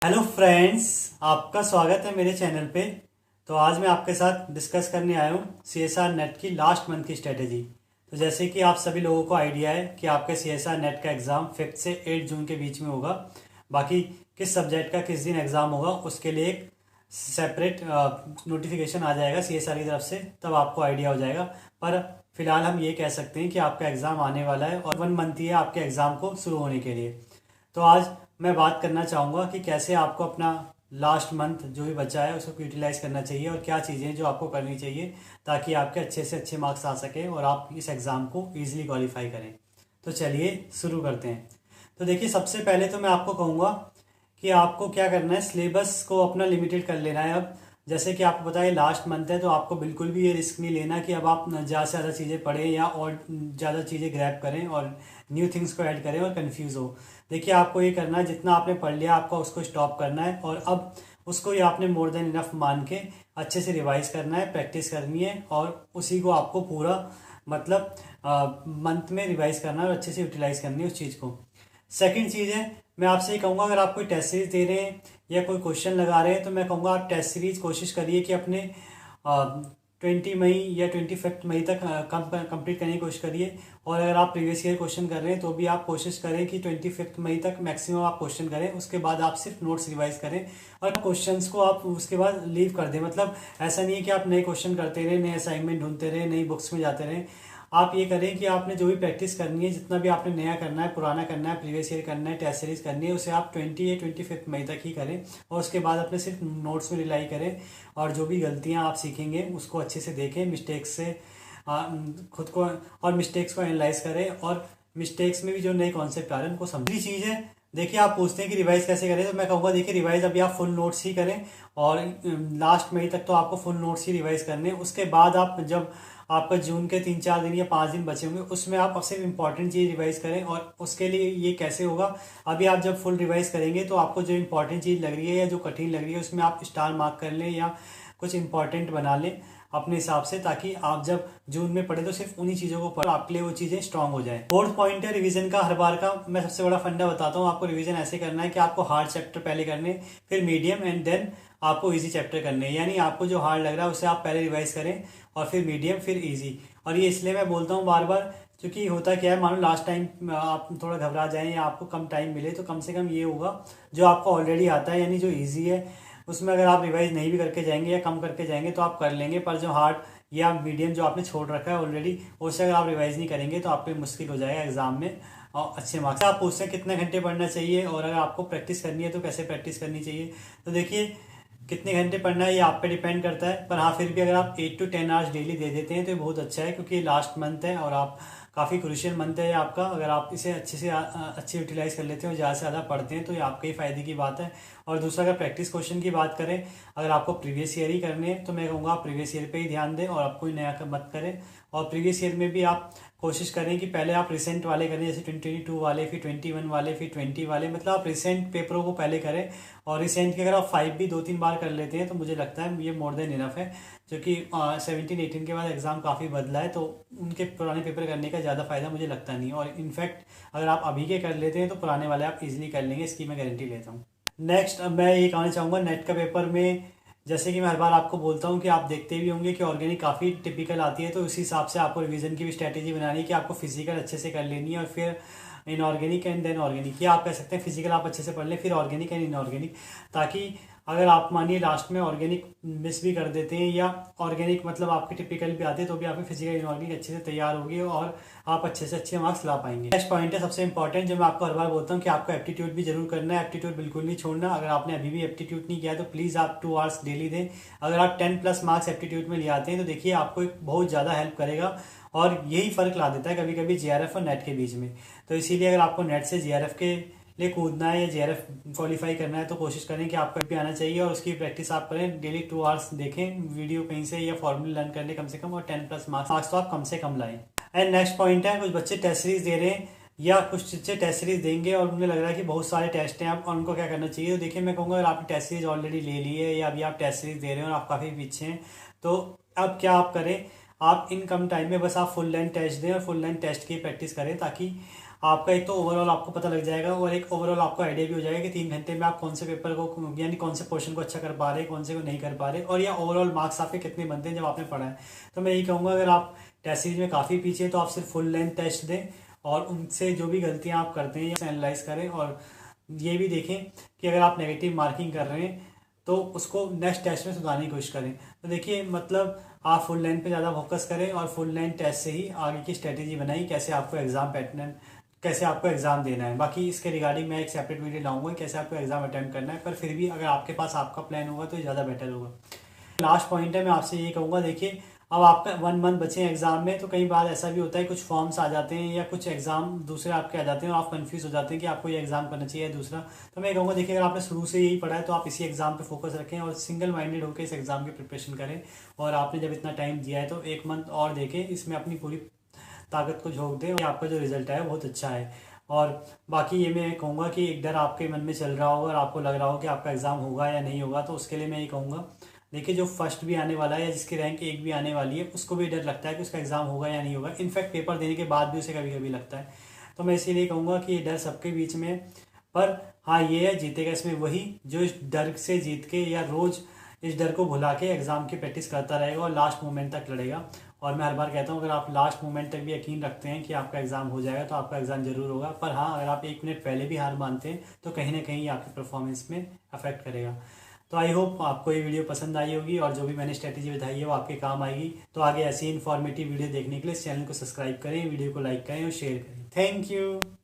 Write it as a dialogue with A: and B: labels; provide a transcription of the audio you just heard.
A: Hello friends, आपका स्वागत है मेरे चैनल पे। तो आज मैं आपके साथ डिस्कस करने आया हूँ सीएसआर नेट की लास्ट मंथ की स्ट्रेटेजी। तो जैसे कि आप सभी लोगों को आइडिया है कि आपके सीएसआर नेट का एग्ज़ाम 5 से 8 जून के बीच में होगा। बाकी किस सब्जेक्ट का किस दिन एग्ज़ाम होगा उसके लिए एक सेपरेट नोटिफिकेशन आ जाएगा सीएसआर की तरफ से, तब आपको आइडिया हो जाएगा। पर फिलहाल हम ये कह सकते हैं कि आपका एग्ज़ाम आने वाला है और 1 मंथ ही है आपके एग्ज़ाम को शुरू होने के लिए। तो आज मैं बात करना चाहूँगा कि कैसे आपको अपना लास्ट मंथ जो भी बचा है उसको यूटिलाइज करना चाहिए और क्या चीज़ें जो आपको करनी चाहिए ताकि आपके अच्छे से अच्छे मार्क्स आ सकें और आप इस एग्ज़ाम को ईजिली क्वालिफाई करें। तो चलिए शुरू करते हैं। तो देखिए, सबसे पहले तो मैं आपको कहूँगा कि आपको क्या करना है, सिलेबस को अपना लिमिटेड कर लेना है। अब जैसे कि आपको पता है लास्ट मंथ है, तो आपको बिल्कुल भी ये रिस्क नहीं लेना कि अब आप ज़्यादा से ज़्यादा चीज़ें पढ़ें या और ज़्यादा चीज़ें ग्रैब करें और न्यू थिंग्स को ऐड करें और कंफ्यूज हो। देखिए, आपको ये करना है, जितना आपने पढ़ लिया आपको उसको स्टॉप करना है और अब उसको ये आपने मोर देन इनफ मान के अच्छे से रिवाइज करना है, प्रैक्टिस करनी है और उसी को आपको पूरा मतलब मंथ में रिवाइज करना है और अच्छे से यूटिलाइज करनी है उस चीज़ को। सेकंड चीज़ है, मैं आपसे ये कहूँगा, अगर आप कोई टेस्ट सीरीज दे रहे हैं या कोई क्वेश्चन लगा रहे हैं तो मैं कहूँगा आप टेस्ट सीरीज कोशिश करिए कि अपने 20 मई या 25 मई तक कंप्लीट करने की कोशिश करिए। और अगर आप प्रीवियस ईयर क्वेश्चन कर रहे हैं तो भी आप कोशिश करें कि 25 मई तक मैक्सिमम आप क्वेश्चन करें, उसके बाद आप सिर्फ नोट्स रिवाइज करें और क्वेश्चंस को आप उसके बाद लीव कर दें। मतलब ऐसा नहीं है कि आप नए क्वेश्चन करते रहे, नए असाइनमेंट ढूंढते रहे, नई बुक्स में जाते रहें। आप ये करें कि आपने जो भी प्रैक्टिस करनी है, जितना भी आपने नया करना है, पुराना करना है, प्रीवियस ईयर करना है, टेस्ट सीरीज करनी है, उसे आप 20 या 25 मई तक ही करें और उसके बाद अपने सिर्फ नोट्स में रिलाई करें। और जो भी गलतियां आप सीखेंगे उसको अच्छे से देखें, मिस्टेक्स से खुद को और मिस्टेक्स को एनालाइज करें और मिस्टेक्स में भी जो नए कॉन्सेप्ट आ रहे हैं उनको समझी चीज़ है। देखिए, आप पूछते हैं कि रिवाइज कैसे करें, तो मैं कहूँगा देखिए, रिवाइज अभी आप फुल नोट्स ही करें और लास्ट मई तक तो आपको फुल नोट्स ही रिवाइज करने हैं। उसके बाद आप जब आपका जून के 3-4 दिन या 5 दिन बचे होंगे उसमें आप सिर्फ इंपॉर्टेंट चीज़ रिवाइज करें। और उसके लिए ये कैसे होगा, अभी आप जब फुल रिवाइज करेंगे तो आपको जो इंपॉर्टेंट चीज़ लग रही है या जो कठिन लग रही है उसमें आप स्टार मार्क कर लें या कुछ इंपॉर्टेंट बना लें अपने हिसाब से, ताकि आप जब जून में पढ़े तो सिर्फ उन्हीं चीज़ों को पढ़ो, आपके लिए वो चीज़ें स्ट्रांग हो जाए। फोर्थ पॉइंट है रिवीजन का। हर बार का मैं सबसे बड़ा फंडा बताता हूँ आपको। रिवीजन ऐसे करना है कि आपको हार्ड चैप्टर पहले करने, फिर मीडियम एंड देन आपको इजी चैप्टर करने हैं। यानी आपको जो हार्ड लग रहा है उसे आप पहले रिवाइज करें और फिर मीडियम फिर इजी। और ये इसलिए मैं बोलता हूँ बार बार क्योंकि होता क्या है, मानो लास्ट टाइम आप थोड़ा घबरा जाएं या आपको कम टाइम मिले तो कम से कम ये होगा जो आपको ऑलरेडी आता है, यानी जो ईजी है उसमें अगर आप रिवाइज नहीं भी करके जाएंगे या कम करके जाएंगे तो आप कर लेंगे। पर जो हार्ड या मीडियम जो आपने छोड़ रखा है ऑलरेडी, उससे अगर आप रिवाइज नहीं करेंगे तो आपको मुश्किल हो जाएगा एग्जाम में और अच्छे मार्क्स। आप पूछते हैं कितने घंटे पढ़ना चाहिए और अगर आपको प्रैक्टिस करनी है तो कैसे प्रैक्टिस करनी चाहिए। तो देखिए, कितने घंटे पढ़ना है ये आप पे डिपेंड करता है, पर हाँ फिर भी अगर आप 8 to 10 आवर्स डेली दे देते हैं तो ये बहुत अच्छा है, क्योंकि लास्ट मंथ है और आप काफ़ी क्रूशियल मंथ है आपका। अगर आप इसे अच्छे से अच्छे यूटिलाइज कर लेते हैं और ज़्यादा से ज़्यादा पढ़ते हैं तो ये आपके ही फ़ायदे की बात है। और दूसरा, अगर प्रैक्टिस क्वेश्चन की बात करें, अगर आपको प्रीवियस ईयर ही करने हैं तो मैं कहूँगा आप प्रीवियस ईयर पे ही ध्यान दें और आप कोई नया मत करें। और प्रीवियस ईयर में भी आप कोशिश करें कि पहले आप रिसेंट वाले करें, जैसे 2022 वाले, फिर 21 वाले, फिर 20 वाले, मतलब आप रिसेंट पेपरों को पहले करें। और रिसेंट के अगर आप 5 भी 2-3 बार कर लेते हैं तो मुझे लगता है ये मोर देन इनफ है, क्योंकि 17-18 के बाद एग्ज़ाम काफ़ी बदला है तो उनके पुराने पेपर करने का ज़्यादा फायदा मुझे लगता नहीं। और इनफैक्ट अगर आप अभी के कर लेते हैं तो पुराने वाले आप इजीली कर लेंगे, इसकी मैं गारंटी लेता हूँ। नेक्स्ट, अब मैं ये कहना चाहूँगा, नेट का पेपर में जैसे कि मैं हर बार आपको बोलता हूँ कि आप देखते भी होंगे कि ऑर्गेनिक काफ़ी टिपिकल आती है, तो उसी हिसाब से आपको रिवीजन की भी स्ट्रैटेजी बनानी है कि आपको फिजिकल अच्छे से कर लेनी है और फिर इनऑर्गेनिक एंड देन ऑर्गेनिक। या आप कह सकते हैं फिजिकल आप अच्छे से पढ़ लें, फिर ऑर्गेनिक एंड इनऑर्गेनिक, ताकि अगर आप मानिए लास्ट में ऑर्गेनिक मिस भी कर देते हैं या ऑर्गेनिक मतलब आपके टिपिकल भी आते हैं तो भी आपकी फिजिकल इनऑर्गेनिक अच्छे से तैयार होगी और आप अच्छे से अच्छे मार्क्स ला पाएंगे। नेक्स्ट पॉइंट है सबसे इंपॉर्टेंट, जो मैं आपको हर बार बोलता हूँ कि आपको एप्टीट्यूड भी जरूर करना है। एप्टीट्यूड बिल्कुल नहीं छोड़ना। अगर आपने अभी भी एप्टीट्यूड नहीं किया तो प्लीज़ आप 2 आवर्स डेली दें। अगर आप 10+ मार्क्स एप्टीट्यूड में ले आते हैं तो देखिए आपको एक बहुत ज़्यादा हेल्प करेगा और यही फ़र्क ला देता है कभी कभी जीआरएफ और नेट के बीच में। तो इसीलिए अगर आपको नेट से जीआरएफ के लिए कूदना है या जीआरएफ क्वालिफाई करना है तो कोशिश करें कि आपको भी आना चाहिए और उसकी प्रैक्टिस आप करें। डेली 2 आवर्स देखें वीडियो कहीं से या फॉर्मूले लर्न करने कम से कम, और 10+ मार्क्स तो आप कम से कम लाएं। एंड नेक्स्ट पॉइंट है, कुछ बच्चे टेस्ट सीरीज दे रहे हैं या कुछ बच्चे टेस्ट सीरीज देंगे और उन्हें लग रहा है कि बहुत सारे टेस्ट हैं आप और उनको क्या करना चाहिए। तो देखिए, मैं कहूँगा अगर आपने टेस्ट सीरीज ऑलरेडी ले ली है या अभी आप टेस्ट सीरीज दे रहे हैं और आप काफ़ी पीछे हैं तो अब क्या आप करें, आप इन कम टाइम में बस आप फुल लेंथ टेस्ट दें और फुल लेंथ टेस्ट की प्रैक्टिस करें ताकि आपका एक तो ओवरऑल आपको पता लग जाएगा और एक ओवरऑल आपको आइडिया भी हो जाएगा कि 3 घंटे में आप कौन से पेपर को यानी कौन से पोर्शन को अच्छा कर पा रहे हैं, कौन से को नहीं कर पा रहे, और या ओवरऑल मार्क्स आपके कितने बनते हैं जब आपने पढ़ा है। तो मैं यही कहूँगा, अगर आप टेस्ट सीरीज में काफ़ी पीछे हैं तो आप सिर्फ फुल लेंथ टेस्ट दें और उनसे जो भी गलतियाँ आप करते हैं एनालाइज करें, और ये भी देखें कि अगर आप नेगेटिव मार्किंग कर रहे हैं तो उसको नेक्स्ट टेस्ट में सुधारने की कोशिश करें। तो देखिए, मतलब आप फुल लेंथ पे ज़्यादा फोकस करें और फुल लेंथ टेस्ट से ही आगे की स्ट्रेटेजी बनाई कैसे आपको एग्जाम पैटर्न, कैसे आपको एग्जाम देना है। बाकी इसके रिगार्डिंग मैं एक सेपरेट वीडियो लाऊंगा कैसे आपको एग्जाम अटेम्प्ट करना है, पर फिर भी अगर आपके पास आपका प्लान होगा तो ज़्यादा बेटर होगा। लास्ट पॉइंट है, मैं आपसे ये कहूँगा, देखिए अब आपका 1 मंथ बचे हैं एग्जाम में, तो कई बार ऐसा भी होता है कुछ फॉर्म्स आ जाते हैं या कुछ एग्जाम दूसरे आपके आ जाते हैं और आप कंफ्यूज हो जाते हैं कि आपको ये एग्जाम करना चाहिए या दूसरा। तो मैं कहूँगा, देखिए अगर आपने शुरू से यही पढ़ा है तो आप इसी एग्जाम पे फोकस रखें और सिंगल माइंडेड होकर इस एग्जाम की प्रिपरेशन करें। और आपने जब इतना टाइम दिया है तो 1 मंथ और देखें, इसमें अपनी पूरी ताकत को झोंक दें और आपका जो रिजल्ट है बहुत अच्छा है। और बाकी ये मैं कहूँगा कि एक डर आपके मन में चल रहा होगा और आपको लग रहा हो कि आपका एग्ज़ाम होगा या नहीं होगा, तो उसके लिए मैं ये कहूँगा, देखिए जो फर्स्ट भी आने वाला है या जिसकी रैंक 1 भी आने वाली है उसको भी डर लगता है कि उसका एग्ज़ाम होगा या नहीं होगा। इनफैक्ट पेपर देने के बाद भी उसे कभी कभी लगता है। तो मैं इसीलिए कहूँगा कि ये डर सबके बीच में है। पर हाँ, ये है, जीतेगा इसमें वही जो इस डर से जीत के या रोज़ इस डर को भुला के एग्ज़ाम की प्रैक्टिस करता रहेगा और लास्ट मोमेंट तक लड़ेगा। और मैं हर बार कहता हूँ, अगर आप लास्ट मोमेंट तक भी यकीन रखते हैं कि आपका एग्ज़ाम हो जाएगा तो आपका एग्ज़ाम जरूर होगा। पर हाँ, अगर आप 1 मिनट पहले भी हार मानते हैं तो कहीं ना कहीं आपकी परफॉर्मेंस में अफेक्ट करेगा। तो आई होप आपको ये वीडियो पसंद आई होगी और जो भी मैंने स्ट्रेटेजी बताई है वो आपके काम आएगी। तो आगे ऐसी इन्फॉर्मेटिव वीडियो देखने के लिए इस चैनल को सब्सक्राइब करें, वीडियो को लाइक करें और शेयर करें। Thank you.